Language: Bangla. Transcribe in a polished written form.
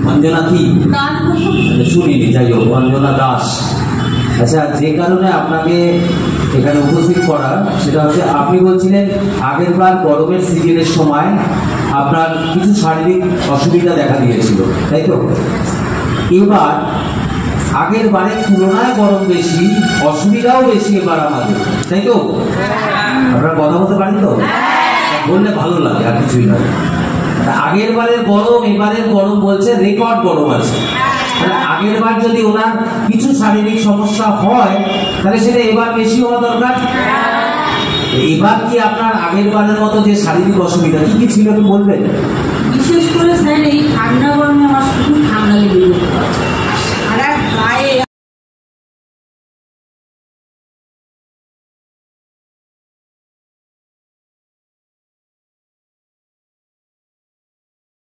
অঞ্জনা কি শুনিনি, যাই হোক অঞ্জনা দাস। আচ্ছা, যে কারণে আপনাকে এখানে উপস্থিত করা সেটা হচ্ছে আপনি বলছিলেন আগের বার গরমের সিজনের সময় আপনার কিছু শারীরিক অসুবিধা দেখা দিয়েছিল, তাই তো? এবার আগের বারের তুলনায় গরম বেশি, অসুবিধাও বেশি এবার আমাদের, তাই তো? আপনারা কথা বলতে পারেন তো? বললে ভালো লাগে, আর কিছুই লাগে। আগের বারের গরম এবারের গরম বলছে রেকর্ড গরম আছে। আগের বার যদি ওনার কিছু শারীরিক সমস্যা হয় তাহলে সেটা এবার বেশি হওয়া দরকার। এবার কি আপনার আগের বারের মতো যে শারীরিক অসুবিধা কি কি ছিল একটু বলবেন?